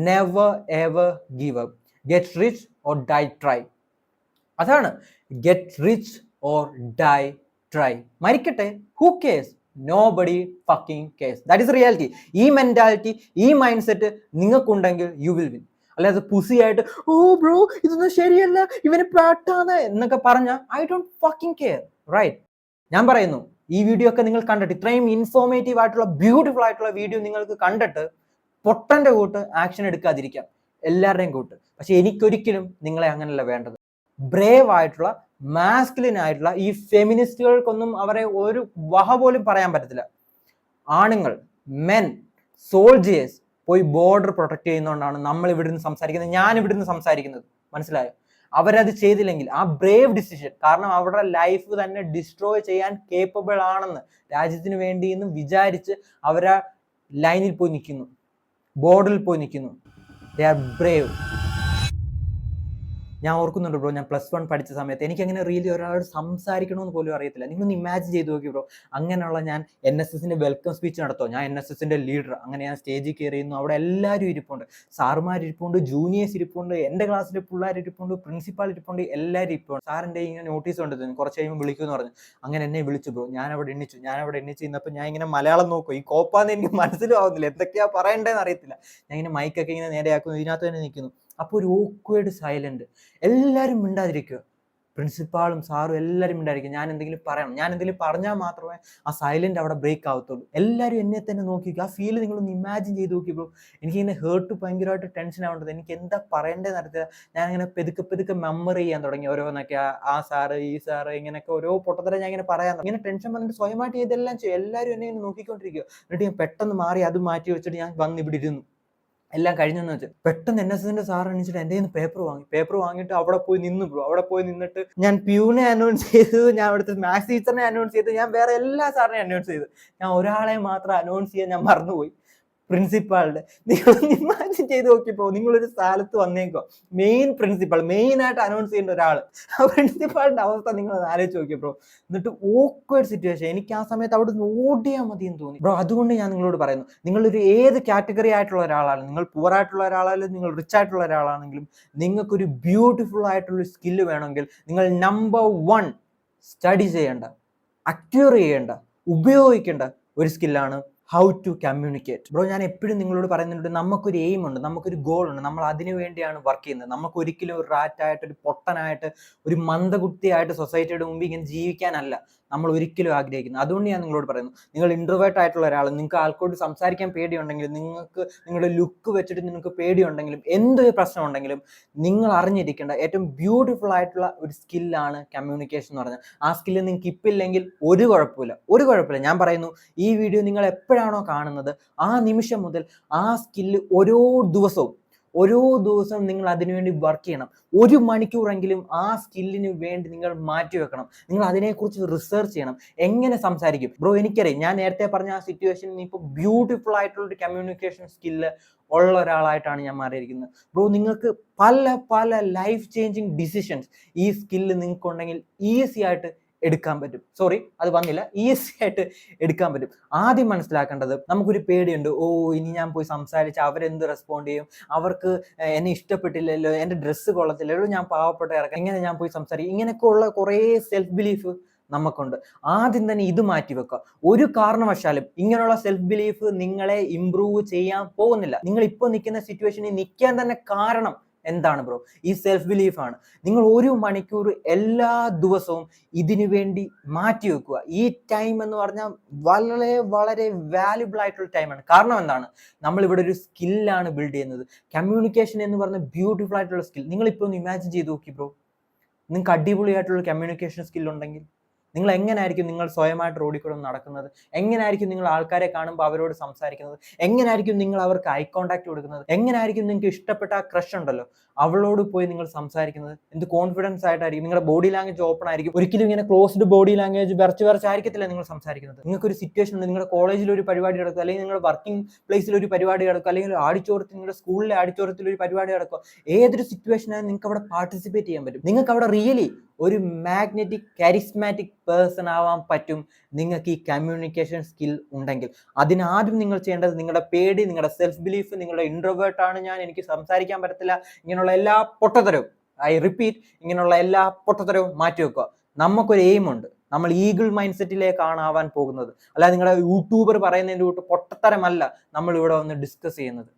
Never ever give up. Get rich or die try. അതാണ് get rich or die try. മരിക്കട്ടെ, who cares? Nobody fucking cares. That is reality. ഈ mentality, ഈ mindset നിങ്ങൾക്കുണ്ടെങ്കിൽ you will win. അല്ലാതെ പുസിയായിട്ട് ഓ bro ഇതൊന്നും ശരിയല്ല, ഇവന് പാട്ടാണ് എന്നൊക്കെ പറഞ്ഞ I don't fucking care, right? ഞാൻ പറയുന്നു, ഈ വീഡിയോ ഒക്കെ നിങ്ങൾ കണ്ടിട്ട്, ഇത്രയും ഇൻഫോർമേറ്റീവ് ആയിട്ടുള്ള ബ്യൂട്ടിഫുൾ ആയിട്ടുള്ള വീഡിയോ നിങ്ങൾക്ക് കണ്ടിട്ട് പൊട്ടന്റെ കൂട്ട് ആക്ഷൻ എടുക്കാതിരിക്കാം, എല്ലാവരുടെയും കൂട്ട്. പക്ഷെ എനിക്കൊരിക്കലും നിങ്ങളെ അങ്ങനെയല്ല വേണ്ടത്. ബ്രേവ് ആയിട്ടുള്ള, മാസ്കുലിൻ ആയിട്ടുള്ള ഈ ഫെമിനിസ്റ്റുകൾക്കൊന്നും അവരെ ഒരു വഹ പോലും പറയാൻ പറ്റത്തില്ല. ആണുങ്ങൾ, മെൻ, സോൾജിയേഴ്സ് പോയി ബോർഡർ പ്രൊട്ടക്ട് ചെയ്യുന്നതുകൊണ്ടാണ് നമ്മൾ ഇവിടെ നിന്ന് സംസാരിക്കുന്നത്, ഞാൻ ഇവിടെ നിന്ന് സംസാരിക്കുന്നത്. മനസ്സിലായോ? അവരത് ചെയ്തില്ലെങ്കിൽ ആ ബ്രേവ് ഡിസിഷൻ, കാരണം അവരുടെ ലൈഫ് തന്നെ ഡിസ്ട്രോയ് ചെയ്യാൻ കേപ്പബിൾ ആണെന്ന് രാജ്യത്തിന് വേണ്ടി എന്ന് വിചാരിച്ച് അവരാ ലൈനിൽ പോയി നിൽക്കുന്നു, ബോർഡറിൽ പോയി നിൽക്കുന്നു. They are Brave. ഞാൻ ഓർക്കുന്നുണ്ട് ബ്രോ, ഞാൻ +1 പഠിച്ച സമയത്ത് എനിക്ക് അങ്ങനെ റിയലി ഒരാളോട് സംസാരിക്കണമെന്ന് പോലും അറിയത്തില്ല. നിങ്ങളൊന്ന് ഇമാജിൻ ചെയ്ത് നോക്കി ബ്രോ. അങ്ങനെയുള്ള ഞാൻ NSSന്റെ വെൽക്കം സ്പീച്ച് നടത്തുമോ, ഞാൻ NSSന്റെ ലീഡർ. അങ്ങനെ ഞാൻ സ്റ്റേജിൽ കയറിയുന്നു, അവിടെ എല്ലാവരും ഇരിപ്പുണ്ട്, സാറുമാർ ഇരിപ്പുണ്ട്, ജൂനിയേഴ്സ് ഇരിപ്പുണ്ട്, എൻ്റെ ക്ലാസ്സിലെ പിള്ളേർ ഇരിപ്പുണ്ട്, പ്രിൻസിപ്പാൾ ഇരിപ്പുണ്ട്, എല്ലാവരും ഇരിപ്പുണ്ട്. സാറിൻ്റെ ഇങ്ങനെ നോട്ടീസ് കൊണ്ട് തന്നെ കുറച്ച് കഴിയുമ്പോൾ വിളിക്കുമെന്ന് പറഞ്ഞു. അങ്ങനെ എന്നെ വിളിച്ചു ബ്രോ. ഞാൻ അവിടെ എണ്ണിച്ചു ഇന്നപ്പോൾ ഞാൻ ഇങ്ങനെ മലയാളം നോക്കും, ഈ കോപ്പാന്ന് എനിക്ക് മനസ്സിലാവുന്നില്ല, എന്തൊക്കെയാ പറയണ്ടേന്ന് അറിയത്തില്ല. ഞാൻ ഇങ്ങനെ മൈക്കൊക്കെ ഇങ്ങനെ നേരെയാക്കുന്നു, ഇതിനകത്ത് തന്നെ നിൽക്കുന്നു. അപ്പോൾ ഒരു ഓക്വേർഡ് സൈലന്റ്, എല്ലാവരും മിണ്ടാതിരിക്കുക, പ്രിൻസിപ്പാളും സാറും എല്ലാവരും മിണ്ടാതിരിക്കുക. ഞാൻ എന്തെങ്കിലും പറയണം, ഞാൻ എന്തെങ്കിലും പറഞ്ഞാൽ മാത്രമേ ആ സൈലന്റ് അവിടെ ബ്രേക്ക് ആവത്തുള്ളൂ. എല്ലാവരും എന്നെ തന്നെ നോക്കി. ആ ഫീല് നിങ്ങളൊന്ന് ഇമാജിൻ ചെയ്ത് നോക്കി ബ്രോ. എനിക്കിങ്ങനെ ഹേർട്ട് ഭയങ്കരമായിട്ട് ടെൻഷൻ ആവേണ്ടത്, എനിക്ക് എന്താ പറയേണ്ടതെന്ന് അറിയത്തില്ല. ഞാനിങ്ങനെ പെതുക്കെ മെമ്മറി ചെയ്യാൻ തുടങ്ങി ഓരോന്നൊക്കെ. ആ സാറ്, ഈ സാറ്, ഇങ്ങനെയൊക്കെ ഓരോ പൊട്ടത്തരം ഞാൻ ഇങ്ങനെ പറയാൻ, ഇങ്ങനെ ടെൻഷൻ വന്നിട്ട് സ്വയമായിട്ട് ഇതെല്ലാം ചെയ്യും. എല്ലാവരും എന്നെ ഇങ്ങനെ നോക്കിക്കൊണ്ടിരിക്കുക. എന്നിട്ട് ഞാൻ പെട്ടെന്ന് മാറി അത് മാറ്റി വെച്ചിട്ട് ഞാൻ വന്ന് ഇവിടെ ഇരുന്നു. എല്ലാം കഴിഞ്ഞെന്ന് വെച്ച് പെട്ടെന്ന് NSSന്റെ സാർ എണീച്ചിട്ട് എൻ്റെ കയ്യിൽ നിന്ന് പേപ്പർ വാങ്ങിയിട്ട് അവിടെ പോയി നിന്നു ബ്രോ. അവിടെ പോയി നിന്നിട്ട് ഞാൻ പ്യൂനെ അനൗൺസ് ചെയ്തു, ഞാൻ അവിടുത്തെ മാത്സ് ടീച്ചറിനെ അനൗൺസ് ചെയ്തു, ഞാൻ വേറെ എല്ലാ സാറിനെയും അനൗൺസ് ചെയ്തു. ഞാൻ ഒരാളെ മാത്രം അനൗൺസ് ചെയ്യാൻ ഞാൻ മറന്നുപോയി, പ്രിൻസിപ്പാളിന്റെ. നിങ്ങൾ ഇമാജിൻ ചെയ്ത് നോക്കിയപ്പോ, നിങ്ങളൊരു സ്ഥലത്ത് വന്നേക്കോ, മെയിൻ ആയിട്ട് അനൗൺസ് ചെയ്യേണ്ട ഒരാൾ, ആ പ്രിൻസിപ്പാളിന്റെ അവസ്ഥ നിങ്ങൾ ആലോചിച്ച് നോക്കിയപ്പോ. എന്നിട്ട് ഓക്വേർഡ് സിറ്റുവേഷൻ. എനിക്ക് ആ സമയത്ത് അവിടെ നിന്ന് ഓടിയാൽ മതി എന്ന് തോന്നി ബ്രോ. അതുകൊണ്ട് ഞാൻ നിങ്ങളോട് പറയുന്നു, നിങ്ങളൊരു ഏത് കാറ്റഗറി ആയിട്ടുള്ള ഒരാളാണ്, നിങ്ങൾ പുവർ ആയിട്ടുള്ള ഒരാളായാലും നിങ്ങൾ റിച്ച് ആയിട്ടുള്ള ഒരാളാണെങ്കിലും, നിങ്ങൾക്കൊരു ബ്യൂട്ടിഫുൾ ആയിട്ടുള്ള സ്കില്ല് വേണമെങ്കിൽ നിങ്ങൾ നമ്പർ 1 സ്റ്റഡി ചെയ്യേണ്ട, അക്വയർ ചെയ്യേണ്ട, ഉപയോഗിക്കേണ്ട ഒരു സ്കില്ലാണ് ഹൗ ടു കമ്മ്യൂണിക്കേറ്റ്. ബ്രോ, ഞാൻ എപ്പോഴും നിങ്ങളോട് പറയുന്നുണ്ട്, നമുക്കൊരു എയിം ഉണ്ട്, നമുക്കൊരു ഗോൾ ഉണ്ട്, നമ്മൾ അതിനു വേണ്ടിയാണ് വർക്ക് ചെയ്യുന്നത്. നമുക്ക് ഒരിക്കലും ഒരു റാറ്റായിട്ട്, ഒരു പൊട്ടനായിട്ട്, ഒരു മന്ദബുദ്ധിയായിട്ട് സൊസൈറ്റിയുടെ മുമ്പിൽ ഇങ്ങനെ ജീവിക്കാനല്ല നമ്മൾ ഒരിക്കലും ആഗ്രഹിക്കുന്നത്. അതുകൊണ്ട് ഞാൻ നിങ്ങളോട് പറയുന്നു, നിങ്ങൾ ഇൻട്രോവേർട്ട് ആയിട്ടുള്ള ഒരാൾ, നിങ്ങൾക്ക് ആൾക്കോട് സംസാരിക്കാൻ പേടിയുണ്ടെങ്കിലും, നിങ്ങൾക്ക് നിങ്ങളുടെ ലുക്ക് വെച്ചിട്ട് നിങ്ങൾക്ക് പേടിയുണ്ടെങ്കിലും, എന്തൊരു പ്രശ്നം ഉണ്ടെങ്കിലും നിങ്ങൾ അറിഞ്ഞിരിക്കേണ്ട ഏറ്റവും ബ്യൂട്ടിഫുൾ ആയിട്ടുള്ള ഒരു സ്കില്ലാണ് കമ്മ്യൂണിക്കേഷൻ എന്ന് പറഞ്ഞാൽ. ആ സ്കില്ല് നിങ്ങൾക്ക് ഇപ്പില്ലെങ്കിൽ ഒരു കുഴപ്പമില്ല. ഞാൻ പറയുന്നു, ഈ വീഡിയോ നിങ്ങൾ എപ്പോഴാണോ കാണുന്നത് ആ നിമിഷം മുതൽ ആ സ്കില്ല് ഓരോ ദിവസവും നിങ്ങൾ അതിനുവേണ്ടി വർക്ക് ചെയ്യണം. 1 മണിക്കൂറെങ്കിലും ആ സ്കില്ലിന് വേണ്ടി നിങ്ങൾ മാറ്റി വെക്കണം. നിങ്ങൾ അതിനെക്കുറിച്ച് റിസർച്ച് ചെയ്യണം. എങ്ങനെ സംസാരിക്കും ബ്രോ? എനിക്കറിയാം, ഞാൻ നേരത്തെ പറഞ്ഞ ആ സിറ്റുവേഷനിൽ ഇപ്പോൾ ബ്യൂട്ടിഫുൾ ആയിട്ടുള്ള ഒരു കമ്മ്യൂണിക്കേഷൻ സ്കില്ല് ഉള്ള ഒരാളായിട്ടാണ് ഞാൻ മാറിയിരിക്കുന്നത് ബ്രോ. നിങ്ങൾക്ക് പല ലൈഫ് ചേഞ്ചിങ് ഡിസിഷൻസ് ഈ സ്കില്ല് നിങ്ങൾക്കുണ്ടെങ്കിൽ ഈസി ആയിട്ട് എടുക്കാൻ പറ്റും. ഈസി ആയിട്ട് എടുക്കാൻ പറ്റും. ആദ്യം മനസ്സിലാക്കേണ്ടത്, നമുക്കൊരു പേടിയുണ്ട്, ഇനി ഞാൻ പോയി സംസാരിച്ച് അവരെന്ത് റെസ്പോണ്ട് ചെയ്യും, അവർക്ക് എന്നെ ഇഷ്ടപ്പെട്ടില്ലല്ലോ, എൻ്റെ ഡ്രസ്സ് കൊള്ളത്തില്ലല്ലോ, ഞാൻ പാവപ്പെട്ട ഇറക്കാം, എങ്ങനെ ഞാൻ പോയി സംസാരിക്കും, ഇങ്ങനെയൊക്കെ ഉള്ള കുറേ സെൽഫ് ബിലീഫ് നമുക്കുണ്ട്. ആദ്യം തന്നെ ഇത് മാറ്റി വെക്കുക. ഒരു കാരണവശാലും ഇങ്ങനെയുള്ള സെൽഫ് ബിലീഫ് നിങ്ങളെ ഇംപ്രൂവ് ചെയ്യാൻ പോകുന്നില്ല. നിങ്ങൾ ഇപ്പോൾ നിൽക്കുന്ന സിറ്റുവേഷനിൽ നിൽക്കാൻ തന്നെ കാരണം എന്താണ് ബ്രോ? ഈ സെൽഫ് ബിലീഫാണ്. നിങ്ങൾ 1 മണിക്കൂർ എല്ലാ ദിവസവും ഇതിനു വേണ്ടി മാറ്റി വെക്കുക. ഈ ടൈം എന്ന് പറഞ്ഞാൽ വളരെ വളരെ വാല്യുബിൾ ആയിട്ടുള്ള ടൈമാണ്. കാരണം എന്താണ്? നമ്മളിവിടെ ഒരു സ്കില്ലാണ് ബിൽഡ് ചെയ്യുന്നത്. കമ്മ്യൂണിക്കേഷൻ എന്ന് പറഞ്ഞ ബ്യൂട്ടിഫുൾ ആയിട്ടുള്ള സ്കിൽ. നിങ്ങളിപ്പോൾ ഒന്ന് ഇമാജിൻ ചെയ്ത് നോക്കി ബ്രോ, നിങ്ങൾക്ക് അടിപൊളിയായിട്ടുള്ള കമ്മ്യൂണിക്കേഷൻ സ്കിൽ ഉണ്ടെങ്കിൽ നിങ്ങൾ എങ്ങനെയായിരിക്കും നിങ്ങൾ സ്വയമായിട്ട് റോഡിൽ കൂടെ നടക്കുന്നത്? എങ്ങനെയായിരിക്കും നിങ്ങൾ ആൾക്കാരെ കാണുമ്പോൾ അവരോട് സംസാരിക്കുന്നത്? എങ്ങനെയായിരിക്കും നിങ്ങൾ അവർക്ക് ഐ കോണ്ടാക്ട് കൊടുക്കുന്നത്? എങ്ങനെയായിരിക്കും നിങ്ങൾക്ക് ഇഷ്ടപ്പെട്ട ആ ക്രഷ് ഉണ്ടല്ലോ, അവളോട് പോയി നിങ്ങൾ സംസാരിക്കുന്നത്? എന്ത് കോൺഫിഡൻസ് ആയിട്ടായിരിക്കും? നിങ്ങളുടെ ബോഡി ലാംഗ്വേജ് ഓപ്പൺ ആയിരിക്കും. ഒരിക്കലും ഇങ്ങനെ ക്ലോസ്ഡ് ബോഡി ലാംഗ്വേജ് വരച്ചായിരിക്കത്തില്ല നിങ്ങൾ സംസാരിക്കുന്നത്. നിങ്ങൾക്കൊരു സിറ്റുവേഷൻ ഉണ്ട്, നിങ്ങളുടെ കോളേജിൽ ഒരു പരിപാടി നടക്കുക, അല്ലെങ്കിൽ നിങ്ങളുടെ വർക്കിംഗ് പ്ലേസിൽ ഒരു പരിപാടി നടക്കുക, അല്ലെങ്കിൽ ആഡിറ്റോറിയത്തിൽ, നിങ്ങളുടെ സ്കൂളിലെ ആഡിറ്റോറിയത്തിൽ ഒരു പരിപാടി നടക്കുക. ഏതൊരു സിറ്റുവേഷനാണ് നിങ്ങൾക്ക് അവിടെ പാർട്ടിസിപ്പേറ്റ് ചെയ്യാൻ പറ്റും. നിങ്ങൾക്ക് അവിടെ റിയലി ഒരു മാഗ്നറ്റിക് കരിസ്മാറ്റിക് പേഴ്സൺ ആവാൻ പറ്റും നിങ്ങൾക്ക് ഈ കമ്മ്യൂണിക്കേഷൻ സ്കിൽ ഉണ്ടെങ്കിൽ. അതിനാദ്യം നിങ്ങൾ ചെയ്യേണ്ടത് നിങ്ങളുടെ പേടി, നിങ്ങളുടെ സെൽഫ് ബിലീഫ്, നിങ്ങളുടെ ഇൻട്രോവേർട്ട് ആണ് ഞാൻ, എനിക്ക് സംസാരിക്കാൻ പറ്റത്തില്ല, ഇങ്ങനെയുള്ള എല്ലാ പൊട്ടത്തരവും, ഐ റിപ്പീറ്റ്, ഇങ്ങനെയുള്ള എല്ലാ പൊട്ടത്തരവും മാറ്റി വെക്കുക. നമുക്കൊരു എയിം ഉണ്ട്. നമ്മൾ ഈഗിൾ മൈൻഡ് സെറ്റിലേക്കാണ് ആവാൻ പോകുന്നത്. അല്ലാതെ നിങ്ങളുടെ യൂട്യൂബർ പറയുന്നതിൻ്റെ കൂട്ട് പൊട്ടത്തരമല്ല നമ്മൾ ഇവിടെ വന്ന് ഡിസ്കസ് ചെയ്യുന്നത്.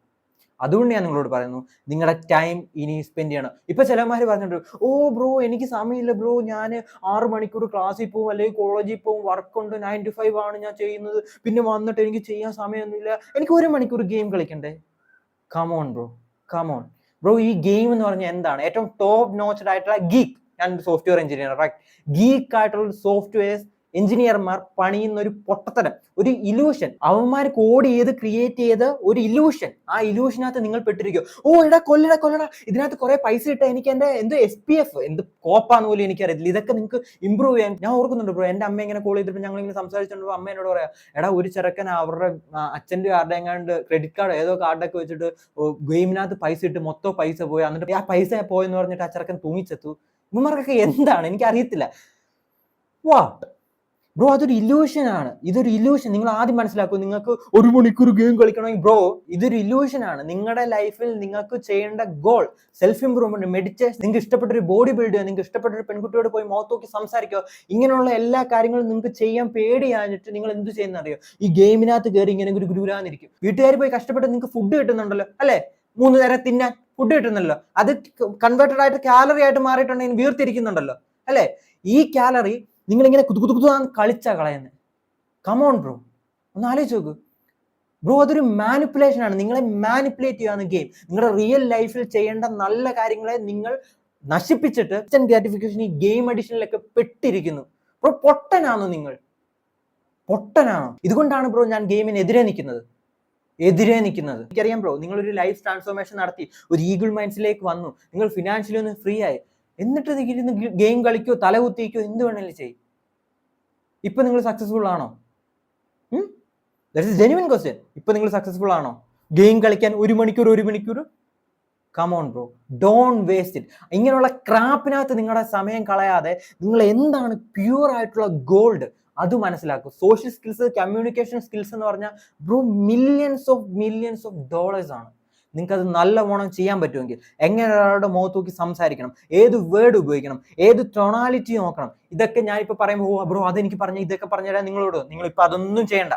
അതുകൊണ്ട് ഞാൻ നിങ്ങളോട് പറയുന്നു, നിങ്ങളുടെ ടൈം ഇനി സ്പെൻഡ് ചെയ്യണം. ഇപ്പൊ ചിലമാര് പറഞ്ഞിട്ടുണ്ട്, ഓ ബ്രോ എനിക്ക് സമയമില്ല ബ്രോ, ഞാൻ 6 മണിക്കൂർ ക്ലാസ്സിൽ പോകും, അല്ലെങ്കിൽ കോളേജിൽ പോകും, വർക്കുണ്ട്, 9 to 5 ആണ് ഞാൻ ചെയ്യുന്നത്, പിന്നെ വന്നിട്ട് എനിക്ക് ചെയ്യാൻ സമയമൊന്നുമില്ല, എനിക്ക് 1 മണിക്കൂർ ഗെയിം കളിക്കണ്ടേ? Come on bro, come on bro. ഈ ഗെയിം എന്ന് പറഞ്ഞാൽ എന്താണ്? ഏറ്റവും ടോപ്പ് നോച്ചഡ് ആയിട്ടുള്ള ഗീക്ക്, ഞാൻ സോഫ്റ്റ്വെയർ എഞ്ചിനീയർ, റൈറ്റ്? ഗീക്ക് ആയിട്ടുള്ള സോഫ്റ്റ്വെയർ എഞ്ചിനീയർമാർ പണിയുന്ന ഒരു പൊട്ടത്തരം, ഒരു ഇലൂഷൻ. അവന്മാർ കോഡ് ചെയ്ത് ക്രിയേറ്റ് ചെയ്ത ഒരു ഇലൂഷൻ. ആ ഇലൂഷനകത്ത് നിങ്ങൾ പെട്ടിരിക്കും. ഓ എടാ കൊല്ലടാ, ഇതിനകത്ത് കുറെ പൈസ ഇട്ട എനിക്ക് എന്റെ എന്ത് SPF എന്ത് കോപ്പാന്ന് പോലും എനിക്കറിയത്തില്ല, ഇതൊക്കെ നിങ്ങൾക്ക് ഇമ്പ്രൂവ് ചെയ്യാൻ. ഞാൻ ഓർക്കുന്നുണ്ട് ബ്രോ, എന്റെ അമ്മ ഇങ്ങനെ കോൾ ചെയ്തിട്ട് ഞങ്ങൾ ഇങ്ങനെ സംസാരിച്ചിട്ടുണ്ടോ, അമ്മ എന്നോട് പറയാം, എടാ ഒരു ചെറുക്കൻ അവരുടെ അച്ഛന്റെ ആരുടെ എങ്ങാണ്ട് ക്രെഡിറ്റ് കാർഡ് ഏതോ കാർഡൊക്കെ വെച്ചിട്ട് ഗെയിമിനകത്ത് പൈസ ഇട്ട് മൊത്തം പൈസ പോയി, എന്നിട്ട് ആ പൈസ പോയെന്ന് പറഞ്ഞിട്ട് ആ ചെറുക്കൻ തൂങ്ങിച്ചെത്തു. ഇവന്മാർക്കൊക്കെ എന്താണ് എനിക്കറിയത്തില്ല. വാട്ട് ബ്രോ, അതൊരു ഇല്യൂഷൻ ആണ്, ഇതൊരു ഇല്യൂഷൻ. നിങ്ങൾ ആദ്യം മനസ്സിലാക്കൂ. നിങ്ങൾക്ക് 1 മണിക്കൂർ ഗെയിം കളിക്കണമെങ്കിൽ ബ്രോ ഇതൊരു ഇല്യൂഷൻ ആണ്. നിങ്ങളുടെ ലൈഫിൽ നിങ്ങൾക്ക് ചെയ്യേണ്ട ഗോൾ സെൽഫ് ഇംപ്രൂവ്മെന്റ്, മെഡിറ്റേഷൻ, നിങ്ങൾക്ക് ഇഷ്ടപ്പെട്ട ഒരു ബോഡി ബിൽഡ് ചെയ്യുക, നിങ്ങൾക്ക് ഇഷ്ടപ്പെട്ട ഒരു പെൺകുട്ടിയോട് പോയി മുഖത്ത് നോക്കി സംസാരിക്കുക, ഇങ്ങനെയുള്ള എല്ലാ കാര്യങ്ങളും നിങ്ങൾക്ക് ചെയ്യാൻ പേടിയാഞ്ഞിട്ട് നിങ്ങൾ എന്ത് ചെയ്യുന്ന അറിയോ? ഈ ഗെയിമിനകത്ത് കയറി ഇങ്ങനെ ഒരു ഗുരുരാന്നിരിക്കും. വീട്ടുകാർ പോയി കഷ്ടപ്പെട്ട് നിങ്ങൾക്ക് ഫുഡ് കിട്ടുന്നുണ്ടല്ലോ അല്ലെ, 3 നേരം തിന്നാൻ ഫുഡ് കിട്ടുന്നല്ലോ, അത് കൺവേർട്ടഡ് ആയിട്ട് കാലറി ആയിട്ട് മാറിയിട്ടുണ്ടെങ്കിൽ വീർത്തിരിക്കുന്നുണ്ടല്ലോ അല്ലെ. ഈ കാലറി നിങ്ങളിങ്ങനെ കുതുകുതുകുതാന്ന് കളിച്ചാ കളയുന്നത്. കമോൺ ബ്രോ, ഒന്ന് ആലോചിച്ച് നോക്ക് ബ്രോ. അതൊരു മാനിപ്പുലേഷൻ ആണ്. നിങ്ങളെ മാനിപ്പുലേറ്റ് ചെയ്യാന്ന് ഗെയിം. നിങ്ങളുടെ റിയൽ ലൈഫിൽ ചെയ്യേണ്ട നല്ല കാര്യങ്ങളെ നിങ്ങൾ നശിപ്പിച്ചിട്ട് ഇൻസ്റ്റന്റ് ഗ്രാറ്റിഫിക്കേഷൻ ഈ ഗെയിം അഡിഷനിലൊക്കെ പെട്ടിരിക്കുന്നു. ബ്രോ പൊട്ടനാണോ നിങ്ങൾ? പൊട്ടനാണോ? ഇതുകൊണ്ടാണ് ബ്രോ ഞാൻ ഗെയിമിനെതിരെ നിൽക്കുന്നത്. എനിക്കറിയാം ബ്രോ, നിങ്ങളൊരു ലൈഫ് ട്രാൻസ്ഫോർമേഷൻ നടത്തി, ഒരു ഈഗിൾ മൈൻഡ്സിലേക്ക് വന്നു, നിങ്ങൾ ഫിനാൻഷ്യലി ഒന്ന് ഫ്രീ ആയി, എന്നിട്ട് ഇരുന്ന് ഗെയിം കളിക്കോ തലകുത്തിക്കോ എന്ത് വേണേലും ചെയ്യും. ഇപ്പൊ നിങ്ങൾ സക്സസ്ഫുൾ ആണോ? That's A genuine question. ഇപ്പൊ നിങ്ങൾ സക്സസ്ഫുൾ ആണോ? ഗെയിം കളിക്കാൻ 1 മണിക്കൂർ? Come on bro, don't waste it. ഇങ്ങനെയുള്ള ക്രാപ്പിനകത്ത് നിങ്ങളുടെ സമയം കളയാതെ നിങ്ങൾ എന്താണ് പ്യൂർ ആയിട്ടുള്ള ഗോൾഡ് അത് മനസ്സിലാക്കും. സോഷ്യൽ സ്കിൽസ്, കമ്മ്യൂണിക്കേഷൻ സ്കിൽസ് എന്ന് പറഞ്ഞാൽ ബ്രോ മില്യൺസ് ഓഫ് ഡോളേഴ്സ് ആണ്. നിങ്ങൾക്ക് അത് നല്ലവണ്ണം ചെയ്യാൻ പറ്റുമെങ്കിൽ, എങ്ങനെ ഒരാളുടെ മുഖത്ത് നോക്കി സംസാരിക്കണം, ഏത് വേർഡ് ഉപയോഗിക്കണം, ഏത് ടൊണാലിറ്റി നോക്കണം, ഇതൊക്കെ ഞാനിപ്പോൾ പറയുമ്പോൾ ഓ ബ്രോ അതെനിക്ക് പറഞ്ഞ ഇതൊക്കെ പറഞ്ഞുതരാൻ നിങ്ങളോട്. നിങ്ങളിപ്പോൾ അതൊന്നും ചെയ്യേണ്ട,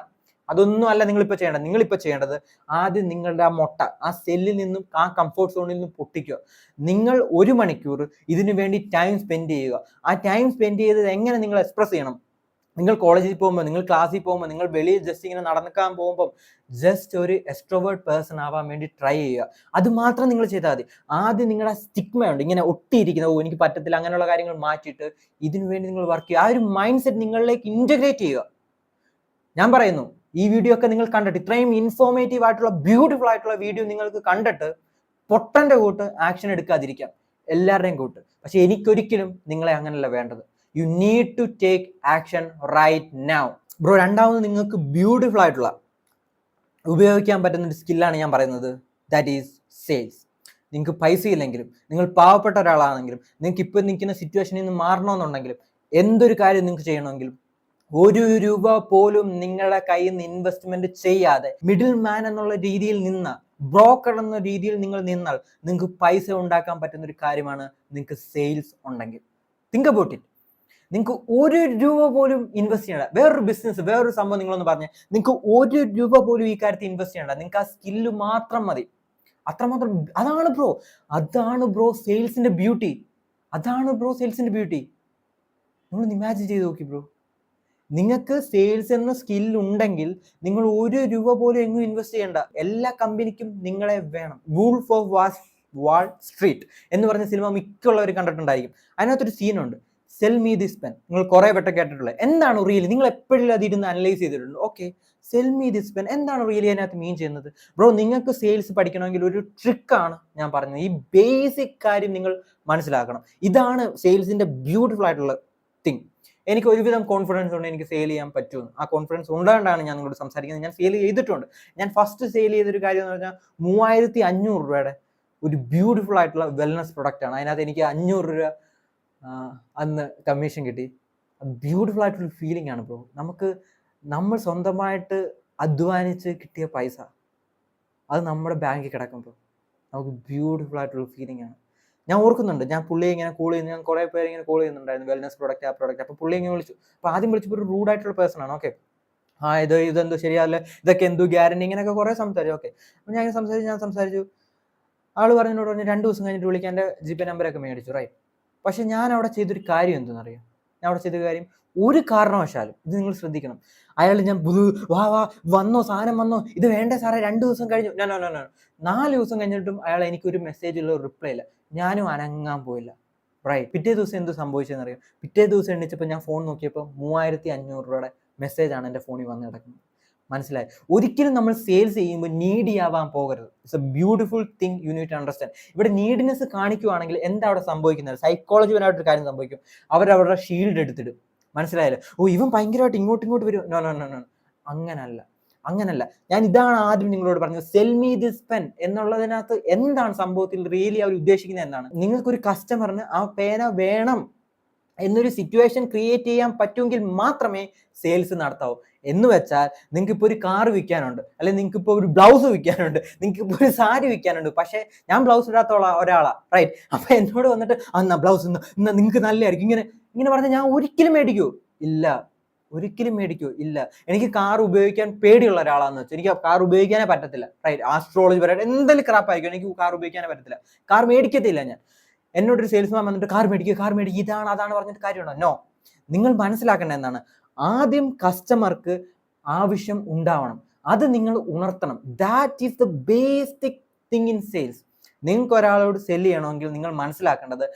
അതൊന്നും അല്ല നിങ്ങളിപ്പോൾ ചെയ്യേണ്ടത്. നിങ്ങളിപ്പോൾ ചെയ്യേണ്ടത് ആദ്യം നിങ്ങളുടെ ആ മൊട്ട, ആ സെല്ലിൽ നിന്നും, ആ കംഫോർട്ട് സോണിൽ നിന്നും പൊട്ടിക്കുക. നിങ്ങൾ 1 മണിക്കൂർ ഇതിനു വേണ്ടി ടൈം സ്പെൻഡ് ചെയ്യുക. ആ ടൈം സ്പെൻഡ് ചെയ്തത് എങ്ങനെ നിങ്ങൾ എക്സ്പ്രസ് ചെയ്യണം? നിങ്ങൾ കോളേജിൽ പോകുമ്പോൾ, നിങ്ങൾ ക്ലാസ്സിൽ പോകുമ്പോൾ, നിങ്ങൾ വെളിയിൽ ജസ്റ്റ് ഇങ്ങനെ നടക്കാൻ പോകുമ്പോൾ ജസ്റ്റ് ഒരു എക്സ്ട്രോവേർട്ട് പേഴ്സൺ ആവാൻ വേണ്ടി ട്രൈ ചെയ്യുക. അത് മാത്രം നിങ്ങൾ ചെയ്താൽ മതി. ആദ്യം നിങ്ങളുടെ സ്റ്റിഗ്മയുണ്ട്, ഇങ്ങനെ ഒട്ടിയിരിക്കുന്ന ഓ എനിക്ക് പറ്റത്തില്ല, അങ്ങനെയുള്ള കാര്യങ്ങൾ മാറ്റിയിട്ട് ഇതിനു വേണ്ടി നിങ്ങൾ വർക്ക് ചെയ്യുക. ആ ഒരു മൈൻഡ് സെറ്റ് നിങ്ങളിലേക്ക് ഇൻറ്റഗ്രേറ്റ് ചെയ്യുക. ഞാൻ പറയുന്നു, ഈ വീഡിയോ ഒക്കെ നിങ്ങൾ കണ്ടിട്ട്, ഇത്രയും ഇൻഫോർമേറ്റീവ് ആയിട്ടുള്ള ബ്യൂട്ടിഫുൾ ആയിട്ടുള്ള വീഡിയോ നിങ്ങൾക്ക് കണ്ടിട്ട് പൊട്ടന്റെ കൂട്ട് ആക്ഷൻ എടുക്കാതിരിക്കാം, എല്ലാവരുടെയും കൂട്ട്. പക്ഷെ എനിക്കൊരിക്കലും നിങ്ങളെ അങ്ങനെയല്ല വേണ്ടത്. You need to take action right now bro. രണ്ടാമത് നിങ്ങൾക്ക് ബ്യൂട്ടിഫുൾ ആയിട്ടുള്ള ഉപയോഗിക്കാൻ പറ്റുന്ന ഒരു സ്കില്ലാണ് ഞാൻ പറയുന്നത്. That is sales. നിങ്ങൾക്ക് പൈസ ഇല്ലെങ്കിലും, നിങ്ങൾ പാവപ്പെട്ട ഒരാളാണെങ്കിലും, നിങ്ങൾക്ക് ഇപ്പോൾ നിൽക്കുന്ന സിറ്റുവേഷനിൽ നിന്ന് മാറണമെന്നുണ്ടെങ്കിലും, എന്തൊരു കാര്യം നിങ്ങൾക്ക് ചെയ്യണമെങ്കിലും, 1 രൂപ പോലും നിങ്ങളുടെ കയ്യിൽ നിന്ന് ഇൻവെസ്റ്റ്മെന്റ് ചെയ്യാതെ മിഡിൽ മാൻ എന്നുള്ള രീതിയിൽ നിന്ന്, ബ്രോക്കർ എന്ന രീതിയിൽ നിങ്ങൾ നിന്നാൽ നിങ്ങൾക്ക് പൈസ ഉണ്ടാക്കാൻ പറ്റുന്ന ഒരു കാര്യമാണ് നിങ്ങൾക്ക് സെയിൽസ് ഉണ്ടെങ്കിൽ. Think about it. നിങ്ങൾക്ക് 1 രൂപ പോലും ഇൻവെസ്റ്റ് ചെയ്യണ്ട. വേറൊരു ബിസിനസ്, വേറൊരു സംഭവം നിങ്ങളൊന്ന് പറഞ്ഞേ, നിങ്ങൾക്ക് 1 രൂപ പോലും ഈ കാര്യത്തിൽ ഇൻവെസ്റ്റ് ചെയ്യണ്ട. നിങ്ങൾക്ക് ആ സ്കില്ല് മാത്രം മതി. അത്രമാത്രം. അതാണ് ബ്രോ സെയിൽസിന്റെ ബ്യൂട്ടി. നിങ്ങളൊന്ന് ഇമാജിൻ ചെയ്ത് നോക്കി ബ്രോ. നിങ്ങൾക്ക് സെയിൽസ് എന്ന സ്കിൽ ഉണ്ടെങ്കിൽ നിങ്ങൾ 1 രൂപ പോലും എങ്ങും ഇൻവെസ്റ്റ് ചെയ്യണ്ട. എല്ലാ കമ്പനിക്കും നിങ്ങളെ വേണം. വൂൾഫ് ഓഫ് വാൾ സ്ട്രീറ്റ് എന്ന് പറഞ്ഞ സിനിമ മിക്കുള്ളവർ കണ്ടിട്ടുണ്ടായിരിക്കും. അതിനകത്തൊരു സീനുണ്ട്, സെൽ മീ ദിസ് പെൻ. നിങ്ങൾ കുറെ വട്ടം കേട്ടിട്ടുള്ളത്. എന്താണ് റിയലി? നിങ്ങൾ എപ്പോഴും അത് ഇരുന്ന് അനലൈസ് ചെയ്തിട്ടുണ്ട്. Okay, cell me this pen എന്താണ് റിയലി അതിനകത്ത് മീൻ ചെയ്യുന്നത്? ബ്രോ നിങ്ങൾക്ക് സെയിൽസ് പഠിക്കണമെങ്കിൽ ഒരു ട്രിക്കാണ് ഞാൻ പറഞ്ഞത്. ഈ ബേസിക് കാര്യം നിങ്ങൾ മനസ്സിലാക്കണം. ഇതാണ് സെയിൽസിന്റെ ബ്യൂട്ടിഫുൾ ആയിട്ടുള്ള തിങ്. എനിക്ക് ഒരുവിധം കോൺഫിഡൻസ് ഉണ്ട് എനിക്ക് സെയിൽ ചെയ്യാൻ പറ്റുമെന്ന്. ആ കോൺഫിഡൻസ് ഉണ്ടാകൊണ്ടാണ് ഞാൻ നിങ്ങളോട് സംസാരിക്കുന്നത്. ഞാൻ സെയിൽ ചെയ്തിട്ടുണ്ട്. ഞാൻ ഫസ്റ്റ് സെയിൽ ചെയ്തൊരു കാര്യം എന്ന് പറഞ്ഞാൽ 3500 രൂപയുടെ ഒരു ബ്യൂട്ടിഫുൾ ആയിട്ടുള്ള വെൽനസ് പ്രൊഡക്റ്റ് ആണ്. അതിനകത്ത് എനിക്ക് 500 രൂപ അന്ന് കമ്മീഷൻ കിട്ടി. ബ്യൂട്ടിഫുൾ ആയിട്ടുള്ള ഫീലിംഗ് ആണ് ബ്രോ. നമ്മൾ സ്വന്തമായിട്ട് അധ്വാനിച്ച് കിട്ടിയ പൈസ അത് നമ്മുടെ ബാങ്കിൽ കിടക്കുമ്പോൾ നമുക്ക് ബ്യൂട്ടിഫുൾ ആയിട്ടുള്ള ഫീലിംഗ് ആണ്. ഞാൻ ഓർക്കുന്നുണ്ട്, ഞാൻ പുള്ളിയെ ഇങ്ങനെ കോൾ ചെയ്യുന്നു, ഞാൻ കുറേ പേര് ഇങ്ങനെ കോൾ ചെയ്യുന്നുണ്ടായിരുന്നു, വെൽനസ് പ്രോഡക്റ്റ് ആ പ്രോഡക്റ്റ്. അപ്പോൾ പുള്ളി ഇങ്ങനെ വിളിച്ചു. അപ്പോൾ ആദ്യം വിളിച്ചപ്പോൾ ഒരു റൂഡായിട്ടുള്ള പേഴ്സൺ ആണ്. ഓക്കെ, ഇതെന്തോ ശരിയല്ല, ഇതൊക്കെ എന്തോ ഗ്യാരണ്ടി, ഇങ്ങനെയൊക്കെ കുറേ സംസാരിച്ചു. ഓക്കെ, അപ്പോൾ ഞാൻ സംസാരിച്ചു. ആൾ പറഞ്ഞോട് പറഞ്ഞു 2 ദിവസം കഴിഞ്ഞിട്ട് വിളിക്കാൻ എൻ്റെ GPay നമ്പറൊക്കെ മേടിച്ചു. റൈറ്റ്. പക്ഷെ ഞാൻ അവിടെ ചെയ്തൊരു കാര്യം എന്തെന്നറിയാം? ഞാൻ അവിടെ ചെയ്തൊരു കാര്യം, ഒരു കാരണവശാലും ഇത് നിങ്ങൾ ശ്രദ്ധിക്കണം, അയാൾ ഞാൻ വന്നോ, സാധനം വന്നോ, ഇത് വേണ്ടേ സാറേ, 2 ദിവസം കഴിഞ്ഞു, 4 ദിവസം കഴിഞ്ഞിട്ടും അയാൾ എനിക്കൊരു മെസ്സേജില്ല, റിപ്ലൈ ഇല്ല. ഞാനും അനങ്ങാൻ പോയില്ല. റൈറ്റ്. പിറ്റേ ദിവസം എന്ത് സംഭവിച്ചതെന്ന് അറിയാം? പിറ്റേ ദിവസം എണ്ണിച്ചപ്പോൾ ഞാൻ ഫോൺ നോക്കിയപ്പോൾ 3500 രൂപയുടെ മെസ്സേജാണ് എൻ്റെ ഫോണിൽ വന്ന് കിടക്കുന്നത്. മനസ്സിലായി? ഒരിക്കലും നമ്മൾ സെയിൽസ് ചെയ്യുമ്പോൾ നീഡി ആവാൻ പോകരുത്. It's a beautiful thing you need to understand. ഇവിടെ നീഡിനെസ് കാണിക്കുവാണെങ്കിൽ എന്താ അവിടെ സംഭവിക്കുന്നത്? സൈക്കോളജി പരമായിട്ടൊരു കാര്യം സംഭവിക്കും. അവരവരുടെ ഷീൽഡ് എടുത്തിടും. മനസ്സിലായല്ലോ? ഇവൻ ഭയങ്കരമായിട്ട് ഇങ്ങോട്ട് വരും. നോ, അങ്ങനല്ല. ഞാൻ ഇതാണ് ആദ്യം നിങ്ങളോട് പറഞ്ഞത്, സെൽ മീ ദിസ് പെൻ എന്നുള്ളതിനകത്ത് എന്താണ് സംഭവത്തിൽ റിയലി അവർ ഉദ്ദേശിക്കുന്നത് എന്താണ്? നിങ്ങൾക്കൊരു കസ്റ്റമറിന് ആ പേന വേണം എന്നൊരു സിറ്റുവേഷൻ ക്രിയേറ്റ് ചെയ്യാൻ പറ്റുമെങ്കിൽ മാത്രമേ സെയിൽസ് നടത്താവൂ. എന്ന് വെച്ചാൽ നിങ്ങൾക്ക് ഇപ്പോൾ ഒരു കാർ വിൽക്കാനുണ്ട്, അല്ലെങ്കിൽ നിങ്ങൾക്ക് ഇപ്പോൾ ഒരു ബ്ലൗസ് വിൽക്കാനുണ്ട്, നിങ്ങൾക്ക് ഇപ്പോൾ ഒരു സാരി വിൽക്കാനുണ്ട്. പക്ഷേ ഞാൻ ബ്ലൗസ് ഇടാത്ത ഒരാളാണ്. റൈറ്റ്. അപ്പോൾ എന്നോട് വന്നിട്ട് എന്നാ ബ്ലൗസ് ഇന്ന് നിങ്ങൾക്ക് നല്ലതായിരിക്കും ഇങ്ങനെ പറഞ്ഞാൽ ഞാൻ ഒരിക്കലും മേടിക്കൂ ഇല്ല. എനിക്ക് കാർ ഉപയോഗിക്കാൻ പേടിയുള്ള ഒരാളാന്ന് വെച്ചാൽ എനിക്ക് കാർ ഉപയോഗിക്കാനേ പറ്റത്തില്ല. റൈറ്റ്. ആസ്ട്രോളജി പറയാം, എന്തെങ്കിലും ക്രാപ്പായിരിക്കും, എനിക്ക് കാർ ഉപയോഗിക്കാനേ പറ്റത്തില്ല. കാർ മേടിക്കത്തില്ല ഞാൻ. എന്നോടൊരു സെയിൽസ്മാൻ വന്നിട്ട് കാർ മേടിക്കുക, ഇതാണ് അതാണ് പറഞ്ഞിട്ട് കാര്യമുണ്ടോ? നോ. നിങ്ങൾ മനസ്സിലാക്കേണ്ട എന്താണ്? ആദ്യം കസ്റ്റമർക്ക് ആവശ്യം ഉണ്ടാവണം, അത് നിങ്ങൾ ഉണർത്തണം. That is the basic thing in sales. നിങ്ങൾക്ക് ഒരാളോട് സെല് ചെയ്യണമെങ്കിൽ നിങ്ങൾ മനസ്സിലാക്കേണ്ടത്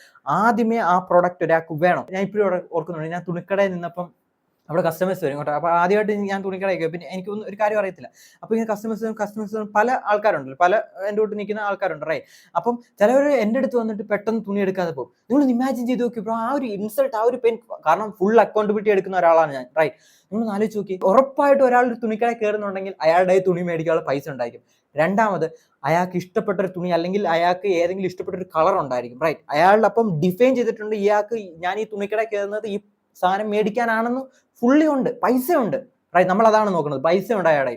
ആദ്യമേ ആ പ്രോഡക്റ്റ് ഒരാൾക്ക് വേണം. ഞാൻ ഇപ്പോഴും ഓർക്കുന്നുണ്ട്, ഞാൻ തുണിക്കടയിൽ നിന്നപ്പം അവിടെ കസ്റ്റമേഴ്സ് വരും കേട്ടോ. അപ്പോൾ ആദ്യമായിട്ട് ഞാൻ തുണിക്കടയിൽ, പിന്നെ എനിക്കൊന്നും ഒരു കാര്യം അറിയത്തില്ല. അപ്പോൾ ഇങ്ങനെ കസ്റ്റമേഴ്സ് പല ആൾക്കാരുണ്ടല്ലോ, പല എൻ്റെ കൂട്ട് നിൽക്കുന്ന ആൾക്കാരുണ്ട്. റൈറ്റ്. അപ്പം ചിലവർ എൻ്റെ അടുത്ത് വന്നിട്ട് പെട്ടെന്ന് തുണി എടുക്കാതെ പോകും. നിങ്ങൾ ഇമാജിൻ ചെയ്ത് നോക്കി ബ്രോ, ആ ഒരു ഇൻസൾട്ട്, ആ ഒരു പെയിൻ. കാരണം ഫുൾ അക്കൗണ്ടബിലിറ്റി എടുക്കുന്ന ഒരാളാണ് ഞാൻ. റൈറ്റ്. നിങ്ങൾ ആലോചിച്ച് നോക്കി, ഉറപ്പായിട്ട് ഒരാളൊരു തുണിക്കടയിൽ കയറുന്നുണ്ടെങ്കിൽ അയാളുടെ തുണി മേടിക്കാനുള്ള പൈസ ഉണ്ടായിരിക്കും. രണ്ടാമത്, അയാൾക്ക് ഇഷ്ടപ്പെട്ടൊരു തുണി അല്ലെങ്കിൽ അയാൾക്ക് ഏതെങ്കിലും ഇഷ്ടപ്പെട്ടൊരു കളർ ഉണ്ടായിരിക്കും. റൈറ്റ്. അയാളുടെ അപ്പം ഡിഫൈൻ ചെയ്തിട്ടുണ്ട്, ഇയാൾക്ക് ഞാൻ ഈ തുണിക്കടയിൽ കയറുന്നത് ഈ സാധനം മേടിക്കാനാണെന്ന് ഫുള്ളി ഉണ്ട്, പൈസ ഉണ്ട്. റൈറ്റ്. നമ്മൾ അതാണ് നോക്കുന്നത്, പൈസ ഉണ്ട് അയാളെ.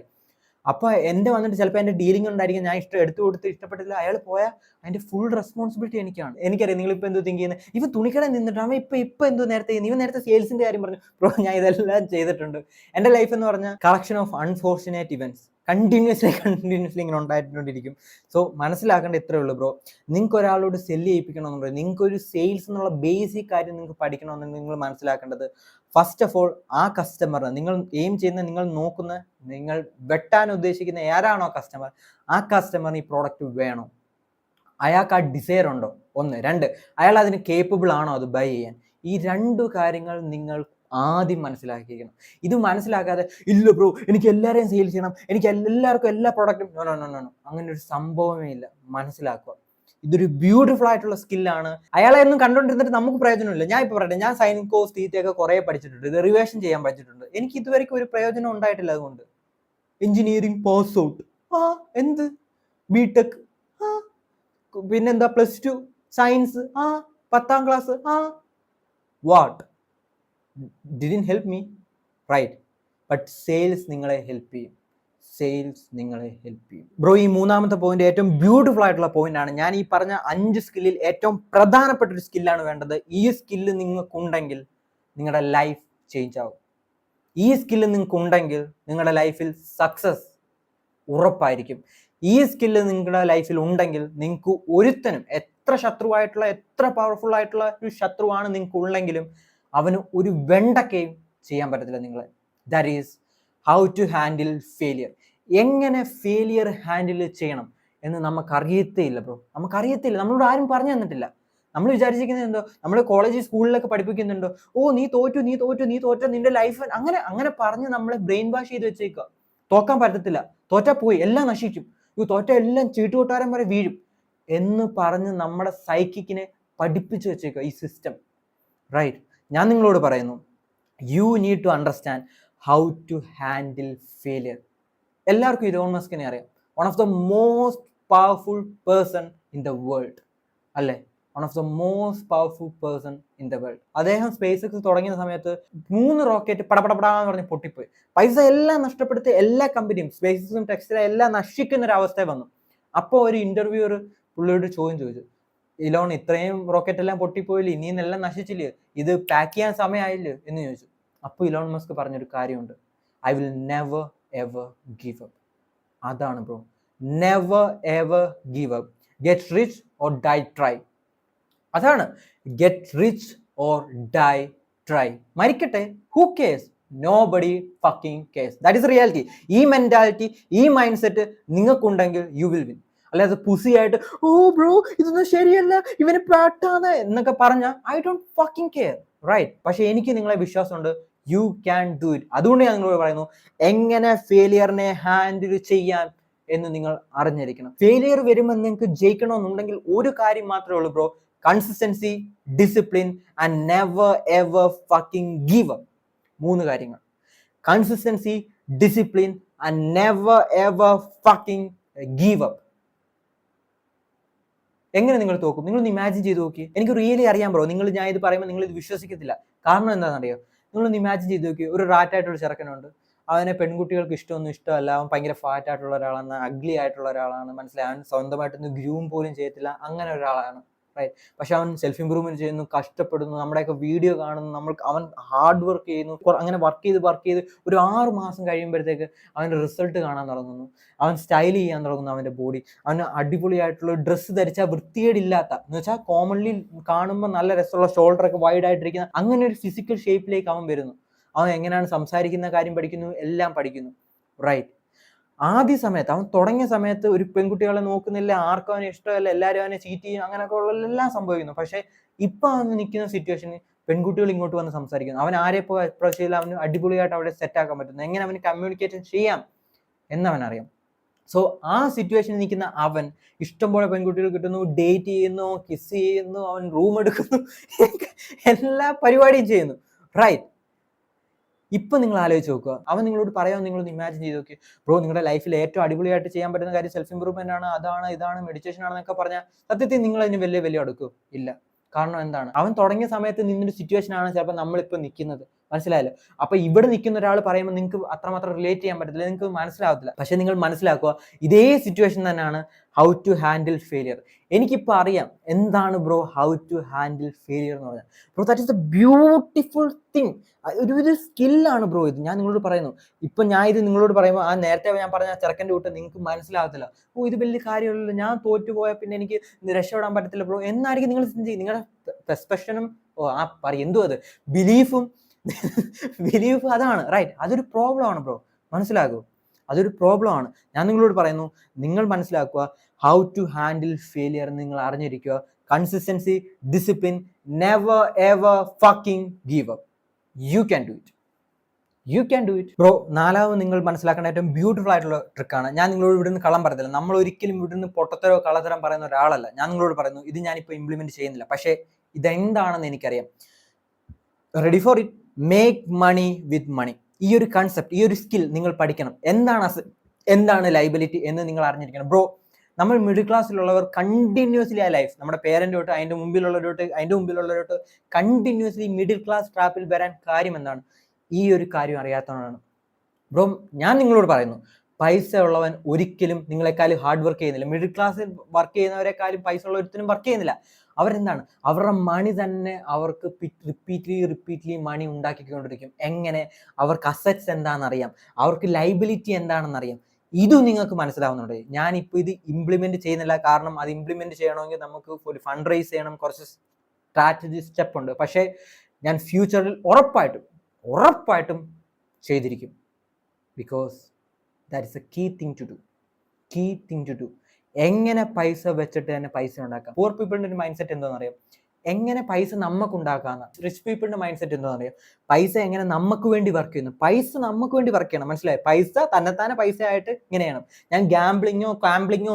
അപ്പൊ എൻ്റെ വന്നിട്ട് ചിലപ്പോൾ എൻ്റെ ഡീലിംഗ് ഉണ്ടായിരിക്കും, ഞാൻ എടുത്തു കൊടുത്ത് ഇഷ്ടപ്പെട്ടില്ല, അയാൾ പോയാൽ അതിന്റെ ഫുൾ റെസ്പോൺസിബിലിറ്റി എനിക്കാണ്. എനിക്കറിയാം നിങ്ങളിപ്പോൾ എന്തോ തിങ്ക് ചെയ്യുന്നത്, ഇവൻ തുണിക്കടയിൽ നിന്നിട്ട് അവൻ ഇപ്പൊ എന്തോ നേരത്തെ ചെയ്യുന്നത്, ഇവൻ നേരത്തെ സെയിൽസിന്റെ കാര്യം പറഞ്ഞു. ബ്രോ, ഞാൻ ഇതെല്ലാം ചെയ്തിട്ടുണ്ട്. എൻ്റെ ലൈഫ് എന്ന് പറഞ്ഞാൽ collection of unfortunate events continuously ഇങ്ങനെ ഉണ്ടായിട്ടുകൊണ്ടിരിക്കും. സോ മനസ്സിലാക്കേണ്ട ഇത്രയേ ഉള്ളൂ ബ്രോ. നിങ്ങൾക്ക് ഒരാളോട് സെല്ല് ചെയ്യിപ്പിക്കണമെന്നുണ്ടെങ്കിൽ, നിങ്ങൾക്ക് ഒരു സെയിൽസ് എന്നുള്ള ബേസിക് കാര്യം നിങ്ങൾക്ക് പഠിക്കണമെന്നുണ്ടെങ്കിൽ നിങ്ങൾ മനസ്സിലാക്കേണ്ടത്, ഫസ്റ്റ് ഓഫ് ഓൾ ആ കസ്റ്റമറിന് നിങ്ങൾ എയിം ചെയ്യുന്ന, നിങ്ങൾ നോക്കുന്ന, നിങ്ങൾ വെട്ടാൻ ഉദ്ദേശിക്കുന്ന ആരാണോ കസ്റ്റമർ, ആ കസ്റ്റമറിന് ഈ പ്രോഡക്റ്റ് വേണോ, അയാൾക്ക് ആ ഡിസയർ ഉണ്ടോ, 1. 2, അയാൾ അതിന് കേപ്പബിൾ ആണോ അത് ബൈ ചെയ്യാൻ. ഈ 2 കാര്യങ്ങൾ നിങ്ങൾ ആദ്യം മനസ്സിലാക്കിയിരിക്കണം. ഇത് മനസ്സിലാക്കാതെ, ഇല്ല ബ്രോ എനിക്ക് എല്ലാവരെയും സെയിൽ ചെയ്യണം, എനിക്ക് എല്ലാവർക്കും എല്ലാ പ്രോഡക്റ്റും, നോ, അങ്ങനെ ഒരു സംഭവമേ ഇല്ല. മനസ്സിലാക്കുക, ഇതൊരു ബ്യൂട്ടിഫുൾ ആയിട്ടുള്ള സ്കില്ലാണ്. അയാളെ ഒന്നും കണ്ടുകൊണ്ടിരുന്നിട്ട് നമുക്ക് പ്രയോജനമില്ല. ഞാൻ ഇപ്പോൾ പറയട്ടെ, ഞാൻ സൈൻ കോഴ്സ് തീറ്റയൊക്കെ കുറേ പഠിച്ചിട്ടുണ്ട്, ഇത് റിവേഷൻ ചെയ്യാൻ പഠിച്ചിട്ടുണ്ട്. എനിക്ക് ഇതുവരെയ്ക്കും ഒരു പ്രയോജനം ഉണ്ടായിട്ടില്ല. അതുകൊണ്ട് എഞ്ചിനീയറിംഗ് പാസ് ഔട്ട്, എന്ത് ബിടെക്, പിന്നെന്താ +2 സയൻസ്, 10ാം class, what didn't help me. Right. But sales നിങ്ങളെ ഹെൽപ്പ് ചെയ്യും. ബ്രോ, ഈ 3ാമത്തെ പോയിന്റ് ഏറ്റവും ബ്യൂട്ടിഫുൾ ആയിട്ടുള്ള പോയിന്റ് ആണ്. ഞാൻ ഈ പറഞ്ഞ 5 സ്കില്ലിൽ ഏറ്റവും പ്രധാനപ്പെട്ട ഒരു സ്കില്ലാണ് വേണ്ടത്. ഈ സ്കില്ല് നിങ്ങൾക്കുണ്ടെങ്കിൽ നിങ്ങളുടെ ലൈഫ് ചേഞ്ച് ആവും. ഈ സ്കില്ല് നിങ്ങൾക്കുണ്ടെങ്കിൽ നിങ്ങളുടെ ലൈഫിൽ സക്സസ് ഉറപ്പായിരിക്കും. ഈ സ്കില്ല് നിങ്ങളുടെ ലൈഫിൽ ഉണ്ടെങ്കിൽ നിങ്ങൾക്ക് ഒരുത്തനും, എത്ര ശത്രുവായിട്ടുള്ള, എത്ര പവർഫുൾ ആയിട്ടുള്ള ഒരു ശത്രുവാണ് നിങ്ങൾക്ക് ഉള്ളെങ്കിലും അവന് ഒരു വെണ്ടക്കയും ചെയ്യാൻ പറ്റത്തില്ല നിങ്ങളെ. That is how to handle failure. എങ്ങനെ ഫെയിലിയർ ഹാൻഡിൽ ചെയ്യണം എന്ന് നമുക്കറിയത്തേയില്ല ബ്രോ. നമുക്കറിയത്തില്ല, നമ്മളോട് ആരും പറഞ്ഞു തന്നിട്ടില്ല. നമ്മൾ വിചാരിച്ചിരിക്കുന്നത് എന്തോ, നമ്മൾ കോളേജ് സ്കൂളിലൊക്കെ പഠിപ്പിക്കുന്നുണ്ടോ, നീ തോറ്റു നിന്റെ ലൈഫ്, അങ്ങനെ പറഞ്ഞ് നമ്മളെ ബ്രെയിൻ വാഷ് ചെയ്ത് വെച്ചേക്കുക. തോക്കാൻ പറ്റത്തില്ല, തോറ്റാ പോയി, എല്ലാം നശിക്കും, തോറ്റ എല്ലാം ചീട്ടുകൊട്ടാരം വരെ വീഴും എന്ന് പറഞ്ഞ് നമ്മുടെ സൈക്കിക്കിനെ പഠിപ്പിച്ചു വെച്ചേക്കുക ഈ സിസ്റ്റം. റൈറ്റ്. ഞാൻ നിങ്ങളോട് പറയുന്നു, you need to understand how to handle failure. എല്ലാവർക്കും ഇലോൺ മസ്കിനെ അറിയാം. One of the most powerful person in the world, അല്ലേ? One of the most powerful person in the world. അദ്ദേഹം സ്പേസ് എക്സ് തുടങ്ങിയ സമയത്ത് 3 റോക്കറ്റ് പടപടപടാന്ന് പറഞ്ഞ് പൊട്ടിപ്പോയി. പൈസ എല്ലാം നഷ്ടപ്പെടുത്തി എല്ലാ കമ്പനിയും സ്പേസ് എക്സും ടെക്സ്റ്റിലും എല്ലാം നശിക്കുന്ന ഒരു അവസ്ഥ വന്നു. അപ്പോൾ ഒരു ഇന്റർവ്യൂവർ പുള്ളിയോട് ചോദിച്ചു, ഇലോൺ ഇത്രയും റോക്കറ്റ് എല്ലാം പൊട്ടിപ്പോയില്ലേ, ഇനിയും എല്ലാം നശിച്ചില്ലേ, ഇത് പാക്ക് ചെയ്യാൻ സമയമായില്ലേ എന്ന് ചോദിച്ചു. അപ്പോൾ ഇലോൺ മസ്ക് പറഞ്ഞൊരു കാര്യമുണ്ട്, I will never ever give up. അതാണ് bro, never ever give up. Get rich or die try. അതാണ്, get rich or die try. മരിക്കട്ടെ, who cares, nobody fucking cares. That is reality. ഈ mentality, ഈ mindset നിങ്ങൾക്കുണ്ടെങ്കിൽ you will win. അല്ലാതെ പുസിയായിട്ട് ഓ bro ഇതൊന്നും ശരിയല്ല, ഇവന് പാട്ടാണ് എന്നൊക്കെ പറഞ്ഞാൽ I don't fucking care, right? പക്ഷെ എനിക്ക് നിങ്ങളെ വിശ്വാസമുണ്ട്, യു ക്യാൻ ഡു ഇറ്റ്. അതുകൊണ്ട് ഞാൻ നിങ്ങളോട് പറയുന്നു, എങ്ങനെ ഫെയിലിയറിനെ ഹാൻഡിൽ ചെയ്യാൻ എന്ന് നിങ്ങൾ അറിഞ്ഞിരിക്കണം. ഫെയിലിയർ വരുമ്പോൾ നിങ്ങൾക്ക് ജയിക്കണമെന്നുണ്ടെങ്കിൽ ഒരു കാര്യം മാത്രമേ ഉള്ളൂ bro, consistency, discipline and never ever fucking give up. 3 കാര്യങ്ങൾ: consistency, discipline and never ever fucking give up. എങ്ങനെ നിങ്ങൾ തോക്കും? നിങ്ങളൊന്ന് ഇമാജിൻ ചെയ്ത് നോക്കി. എനിക്ക് റിയലി അറിയാം ബ്രോ, ഞാൻ ഇത് പറയുമ്പോൾ നിങ്ങൾ ഇത് വിശ്വസിക്കത്തില്ല. കാരണം എന്താണെന്നറിയോ? നിങ്ങളൊന്ന് ഇമാജിൻ ചെയ്ത് നോക്കി, ഒരു റാറ്റായിട്ടുള്ള ചെറുക്കനുണ്ട്, അവനെ പെൺകുട്ടികൾക്ക് ഇഷ്ടമല്ല, അവൻ ഭയങ്കര ഫാറ്റ് ആയിട്ടുള്ള ഒരാളാണ്, അഗ്ലി ആയിട്ടുള്ള ഒരാളാണ്, മനസ്സിലായി, അവൻ സ്വന്തമായിട്ടൊന്ന് ഗ്രൂം പോലും ചെയ്യത്തില്ല, അങ്ങനെ ഒരാളാണ്, റൈറ്റ്? പക്ഷെ അവൻ സെൽഫ് ഇംപ്രൂവ്മെന്റ് ചെയ്യുന്നു, കഷ്ടപ്പെടുന്നു, നമ്മുടെയൊക്കെ വീഡിയോ കാണുന്നു, അവൻ ഹാർഡ് വർക്ക് ചെയ്യുന്നു, അങ്ങനെ വർക്ക് ചെയ്ത് ഒരു 6 മാസം കഴിയുമ്പോഴത്തേക്ക് അവൻ്റെ റിസൾട്ട് കാണാൻ തുടങ്ങുന്നു, അവൻ സ്റ്റൈൽ ചെയ്യാൻ തുടങ്ങുന്നു അവൻ്റെ ബോഡി, അവന് അടിപൊളിയായിട്ടുള്ള ഡ്രസ്സ് ധരിച്ചാൽ വൃത്തികേടില്ലാത്ത, എന്ന് വെച്ചാൽ കോമൺലി കാണുമ്പോൾ നല്ല രസമുള്ള ഷോൾഡറൊക്കെ വൈഡ് ആയിട്ടിരിക്കുന്ന അങ്ങനെ ഒരു ഫിസിക്കൽ ഷേപ്പിലേക്ക് അവൻ വരുന്നു. അവൻ എങ്ങനെയാണ് സംസാരിക്കുന്ന കാര്യം പഠിക്കുന്നു, എല്ലാം പഠിക്കുന്നു, റൈറ്റ്? ആദ്യ സമയത്ത് അവൻ തുടങ്ങിയ സമയത്ത് ഒരു പെൺകുട്ടികളെ നോക്കുന്നില്ല, ആർക്കും അവനെ ഇഷ്ടമല്ല, എല്ലാവരും അവനെ ചീറ്റ് ചെയ്യും, അങ്ങനെയൊക്കെ ഉള്ള എല്ലാം സംഭവിക്കുന്നു. പക്ഷെ ഇപ്പൊ അവൻ നിൽക്കുന്ന സിറ്റുവേഷനിൽ പെൺകുട്ടികൾ ഇങ്ങോട്ട് വന്ന് സംസാരിക്കുന്നു, അവൻ ആരെ ഇപ്പോൾ അപ്രോച്ച് ചെയ്താൽ അവന് അടിപൊളിയായിട്ട് അവിടെ സെറ്റ് ആക്കാൻ പറ്റുന്നു, എങ്ങനെ അവന് കമ്മ്യൂണിക്കേഷൻ ചെയ്യാം എന്നവനറിയാം. സോ ആ സിറ്റുവേഷനിൽ നിൽക്കുന്ന അവൻ ഇഷ്ടംപോലെ പെൺകുട്ടികൾ കിട്ടുന്നു, ഡേറ്റ് ചെയ്യുന്നു, കിസ് ചെയ്യുന്നു, അവൻ റൂം എടുക്കുന്നു, എല്ലാ പരിപാടിയും ചെയ്യുന്നു, റൈറ്റ്? ഇപ്പൊ നിങ്ങൾ ആലോചിച്ച് നോക്കുക, അവൻ നിങ്ങളോട് പറയാൻ നിങ്ങളൊന്ന് ഇമാജിൻ ചെയ്ത് നോക്കി, ബ്രോ നിങ്ങളുടെ ലൈഫിൽ ഏറ്റവും അടിപൊളിയായിട്ട് ചെയ്യാൻ പറ്റുന്ന കാര്യം സെൽഫ് ഇംപ്രൂവ്മെന്റ് ആണ്, അതാണ് ഇതാണ് മെഡിറ്റേഷൻ ആണെന്നൊക്കെ പറഞ്ഞാൽ സത്യത്തിൽ നിങ്ങൾ അതിന് വലിയ അടുക്കും ഇല്ല. കാരണം എന്താണ്? അവൻ തുടങ്ങിയ സമയത്ത് നിന്നൊരു സിറ്റുവേഷൻ ആണ് ചിലപ്പോൾ നമ്മളിപ്പോൾ നിൽക്കുന്നത്, മനസ്സിലായല്ലോ? അപ്പൊ ഇവിടെ നിൽക്കുന്ന ഒരാൾ പറയുമ്പോൾ നിങ്ങൾക്ക് അത്രമാത്രം റിലേറ്റ് ചെയ്യാൻ പറ്റത്തില്ല, നിങ്ങൾക്ക് മനസ്സിലാവത്തില്ല. പക്ഷെ നിങ്ങൾ മനസ്സിലാക്കുക, ഇതേ സിറ്റുവേഷൻ തന്നെയാണ് ഹൗ ടു ഹാൻഡിൽ ഫെയിലിയർ. എനിക്കിപ്പോൾ അറിയാം എന്താണ് bro how to handle failure എന്ന് പറഞ്ഞാൽ. Bro that is a beautiful thing. ഒരു സ്കില്ലാണ് ബ്രോ ഇത്. ഞാൻ നിങ്ങളോട് പറയുന്നു, ഇപ്പൊ ഞാൻ ഇത് നിങ്ങളോട് പറയുമ്പോൾ ആ നേരത്തെ ഞാൻ പറഞ്ഞ ചെറുക്കൻ്റെ കൂട്ട് നിങ്ങൾക്ക് മനസ്സിലാകത്തില്ല, ഓ ഇത് വലിയ കാര്യമല്ലല്ലോ, ഞാൻ തോറ്റുപോയാൽ പിന്നെ എനിക്ക് രക്ഷപ്പെടാൻ പറ്റത്തില്ല ബ്രോ എന്നായിരിക്കും നിങ്ങൾ ചിന്തിക്കും. നിങ്ങളുടെ പെർസ്പെക്ഷനും എന്തോ അത് ബിലീഫ് അതാണ്, റൈറ്റ്? അതൊരു പ്രോബ്ലം ആണ് ബ്രോ, മനസ്സിലാക്കൂ, അതൊരു പ്രോബ്ലം ആണ്. ഞാൻ നിങ്ങളോട് പറയുന്നു, നിങ്ങൾ മനസ്സിലാക്കുക ഹൗ ടു ഹാൻഡിൽ ഫെയിലിയർ. നിങ്ങൾ അറിഞ്ഞിരിക്കുക, consistency, discipline, never ever fucking give up. You can do it bro. 4ാമത് നിങ്ങൾ മനസ്സിലാക്കേണ്ട ഏറ്റവും ബ്യൂട്ടിഫുൾ ആയിട്ടുള്ള ട്രിക്കാണ്. ഞാൻ നിങ്ങളോട് ഇവിടുന്ന് കള്ളം പറയത്തില്ല, നമ്മൾ ഒരിക്കലും ഇവിടുന്ന് പൊട്ടത്തരോ കള്ളത്തരം പറയുന്ന ഒരാളല്ല. ഞാൻ നിങ്ങളോട് പറയുന്നു, ഇത് ഞാനിപ്പോൾ ഇംപ്ലിമെന്റ് ചെയ്യുന്നില്ല, പക്ഷേ ഇതെന്താണെന്ന് എനിക്കറിയാം. Ready for it? Make money with money. ഈ ഒരു കൺസെപ്റ്റ്, ഈ ഒരു സ്കിൽ നിങ്ങൾ പഠിക്കണം. എന്താണ് ലൈബിലിറ്റി എന്ന് നിങ്ങൾ അറിഞ്ഞിരിക്കണം ബ്രോ. നമ്മൾ മിഡിൽ ക്ലാസ്സിലുള്ളവർ കണ്ടിന്യൂസ്ലി ആ ലൈഫ്, നമ്മുടെ പേരന്റ് തൊട്ട് അതിന്റെ മുമ്പിലുള്ളവരോട്ട് കണ്ടിന്യൂസ്ലി മിഡിൽ ക്ലാസ് ട്രാപ്പിൽ വരാൻ കാര്യം എന്താണ്? ഈ ഒരു കാര്യം അറിയാത്തതാണ് ബ്രോ. ഞാൻ നിങ്ങളോട് പറയുന്നു, പൈസ ഉള്ളവൻ ഒരിക്കലും നിങ്ങളെക്കാളും ഹാർഡ് വർക്ക് ചെയ്യുന്നില്ല. മിഡിൽ ക്ലാസ്സിൽ വർക്ക് ചെയ്യുന്നവരെക്കാളും പൈസ ഉള്ള ഒരുത്തിനും വർക്ക് ചെയ്യുന്നില്ല. അവരെന്താണ്, അവരുടെ മണി തന്നെ അവർക്ക് റിപ്പീറ്റ്ലി മണി ഉണ്ടാക്കിക്കൊണ്ടിരിക്കും. എങ്ങനെ? അവർക്ക് അസറ്റ്സ് എന്താണെന്നറിയാം, അവർക്ക് ലൈബിലിറ്റി എന്താണെന്നറിയാം. ഇതും നിങ്ങൾക്ക് മനസ്സിലാവുന്നുണ്ട്. ഞാനിപ്പോൾ ഇത് ഇംപ്ലിമെന്റ് ചെയ്യുന്നില്ല, കാരണം അത് ഇംപ്ലിമെന്റ് ചെയ്യണമെങ്കിൽ നമുക്ക് ഒരു ഫണ്ട് റൈസ് ചെയ്യണം, കുറച്ച് സ്ട്രാറ്റജി സ്റ്റെപ്പ് ഉണ്ട്. പക്ഷേ ഞാൻ ഫ്യൂച്ചറിൽ ഉറപ്പായിട്ടും ചെയ്തിരിക്കും. Because that is a key thing to do. എങ്ങനെ പൈസ വെച്ചിട്ട് തന്നെ പൈസ ഉണ്ടാക്കാം. പൂർ പീപ്പിളിന്റെ ഒരു മൈൻഡ് സെറ്റ് എന്താണെന്ന് അറിയാം, എങ്ങനെ പൈസ നമുക്ക് ഉണ്ടാക്കാന്ന്. റിച്ച് പീപ്പിളിന്റെ മൈൻഡ് സെറ്റ് എന്താണെന്ന് അറിയാം, പൈസ എങ്ങനെ നമുക്ക് വേണ്ടി വർക്ക് ചെയ്യുന്നു. പൈസ നമുക്ക് വേണ്ടി വർക്ക് ചെയ്യണം, മനസ്സിലായി? പൈസ തന്നെത്താനെ പൈസ ആയിട്ട് ഇങ്ങനെ ചെയ്യണം. ഞാൻ ഗാംബ്ലിങ്ങോ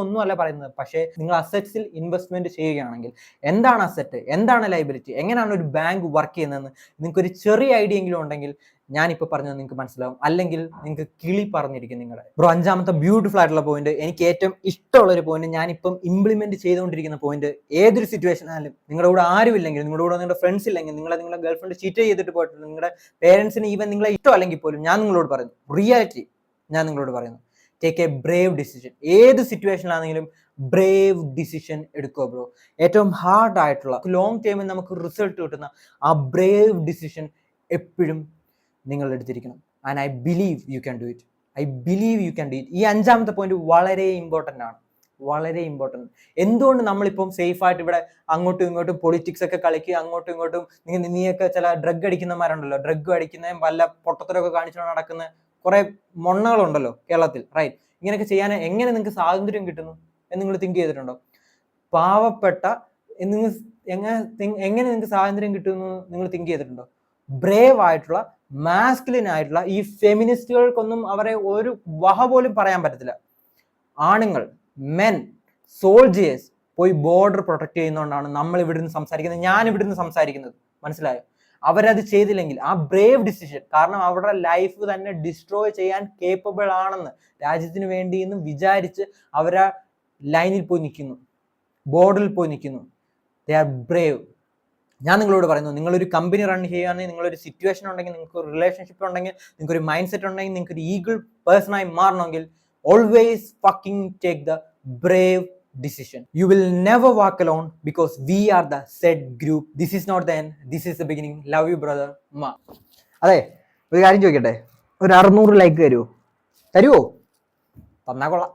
ഒന്നും അല്ല പറയുന്നത്. പക്ഷേ നിങ്ങൾ അസറ്റ്സിൽ ഇൻവെസ്റ്റ്മെന്റ് ചെയ്യുകയാണെങ്കിൽ, എന്താണ് അസറ്റ്, എന്താണ് ലൈബിലിറ്റി, എങ്ങനെയാണ് ഒരു ബാങ്ക് വർക്ക് ചെയ്യുന്നതെന്ന് നിങ്ങൾക്ക് ഒരു ചെറിയ ഐഡിയ എങ്കിലും ഉണ്ടെങ്കിൽ ഞാനിപ്പോൾ പറഞ്ഞത് നിങ്ങൾക്ക് മനസ്സിലാവും, അല്ലെങ്കിൽ നിങ്ങൾക്ക് കിളി പറഞ്ഞിരിക്കും നിങ്ങളുടെ. ബ്രോ, 5ാമത്തെ ബ്യൂട്ടിഫുൾ ആയിട്ടുള്ള പോയിന്റ്, എനിക്ക് ഏറ്റവും ഇഷ്ടമുള്ള ഒരു പോയിന്റ്, ഞാനിപ്പം ഇംപ്ലിമെന്റ് ചെയ്തുകൊണ്ടിരിക്കുന്ന പോയിന്റ്, ഏതൊരു സിറ്റുവേഷൻ ആയാലും നിങ്ങളുടെ കൂടെ ആരും ഇല്ലെങ്കിൽ, നിങ്ങളുടെ കൂടെ നിങ്ങളുടെ ഫ്രണ്ട്സ് ഇല്ലെങ്കിൽ, നിങ്ങളുടെ ഗേൾ ഫ്രണ്ട് ചീറ്റ് ചെയ്തിട്ട് പോയിട്ട്, നിങ്ങളുടെ പേരൻസിന് ഈവൻ നിങ്ങളെ ഇഷ്ടമല്ലെങ്കിൽ പോലും, ഞാൻ നിങ്ങളോട് പറയുന്നു, റിയാലിറ്റി ഞാൻ നിങ്ങളോട് പറയുന്നു, ടേക്ക് എ ബ്രേവ് ഡിസിഷൻ. ഏത് സിറ്റുവേഷനിലാണെങ്കിലും ബ്രേവ് ഡിസിഷൻ എടുക്കുക ബ്രോ. ഏറ്റവും ഹാർഡ് ആയിട്ടുള്ള ലോങ് ടൈമിൽ നമുക്ക് റിസൾട്ട് കിട്ടുന്ന ആ ബ്രേവ് ഡിസിഷൻ എപ്പോഴും നിങ്ങൾ എടുത്തിരിക്കണം. And I believe you can do it. I believe you can do it. ഈ 5ാമത്തെ പോയിന്റ് വളരെ ഇമ്പോർട്ടൻ്റ് ആണ്, വളരെ ഇമ്പോർട്ടൻ്റ്. എന്തുകൊണ്ട് നമ്മളിപ്പം സേഫ് ആയിട്ട് ഇവിടെ അങ്ങോട്ടും ഇങ്ങോട്ടും പൊളിറ്റിക്സ് ഒക്കെ കളിക്കുക, അങ്ങോട്ടും ഇങ്ങോട്ടും നീയൊക്കെ ചില ഡ്രഗ് അടിക്കുന്നമാരുണ്ടല്ലോ, ഡ്രഗ് അടിക്കുന്ന വല്ല പൊട്ടത്തരമൊക്കെ കാണിച്ചുകൊണ്ട് നടക്കുന്ന കുറെ മൊണ്ണകളുണ്ടല്ലോ കേരളത്തിൽ, റൈറ്റ്? ഇങ്ങനെയൊക്കെ ചെയ്യാൻ എങ്ങനെ നിങ്ങൾക്ക് സ്വാതന്ത്ര്യം കിട്ടുന്നു എന്ന് നിങ്ങൾ തിങ്ക് ചെയ്തിട്ടുണ്ടോ? പാവപ്പെട്ട നിങ്ങൾ എങ്ങനെ നിങ്ങൾക്ക് സ്വാതന്ത്ര്യം കിട്ടുന്നു നിങ്ങൾ തിങ്ക് ചെയ്തിട്ടുണ്ടോ? ബ്രേവ് ആയിട്ടുള്ള മാസ്കുലിൻ ആയിട്ടുള്ള ഈ ഫെമിനിസ്റ്റുകൾക്കൊന്നും അവരെ ഒരു വഹ പോലും പറയാൻ പറ്റത്തില്ല. ആണുങ്ങൾ, മെൻ, സോൾജിയേഴ്സ് പോയി ബോർഡർ പ്രൊട്ടക്ട് ചെയ്യുന്നതുകൊണ്ടാണ് നമ്മൾ ഇവിടുന്ന് സംസാരിക്കുന്നത്, ഞാൻ ഇവിടുന്ന് സംസാരിക്കുന്നത്. മനസ്സിലായോ? അവരത് ചെയ്തില്ലെങ്കിൽ ആ ബ്രേവ് ഡിസിഷൻ, കാരണം അവരുടെ ലൈഫ് തന്നെ ഡിസ്ട്രോയ് ചെയ്യാൻ കേപ്പബിൾ ആണെന്ന് രാജ്യത്തിന് വേണ്ടി എന്ന് വിചാരിച്ച് അവരാ ലൈനിൽ പോയി നിൽക്കുന്നു, ബോർഡറിൽ പോയി നിൽക്കുന്നു. They are Brave. ഞാൻ നിങ്ങളോട് പറയുന്നു, നിങ്ങളൊരു കമ്പനി റൺ ചെയ്യുകയാണെങ്കിൽ, നിങ്ങളൊരു സിറ്റുവേഷൻ ഉണ്ടെങ്കിൽ, നിങ്ങൾക്ക് ഒരു റിലേഷൻഷിപ്പ് ഉണ്ടെങ്കിൽ, നിങ്ങൾക്ക് ഒരു മൈൻഡ് സെറ്റ് ഉണ്ടെങ്കിൽ, നിങ്ങൾക്ക് ഒരു ഈഗിൾ പേഴ്സണായി മാറണമെങ്കിൽ, always fucking take the brave decision. You will never walk alone because we are the said group. This is not the end, this is the beginning. Love you brother. Ma. അതെ, ഒരു കാര്യം ചോദിക്കട്ടെ, ഒരു 600 like തരുമോ? തന്നാ കൊള്ളാം.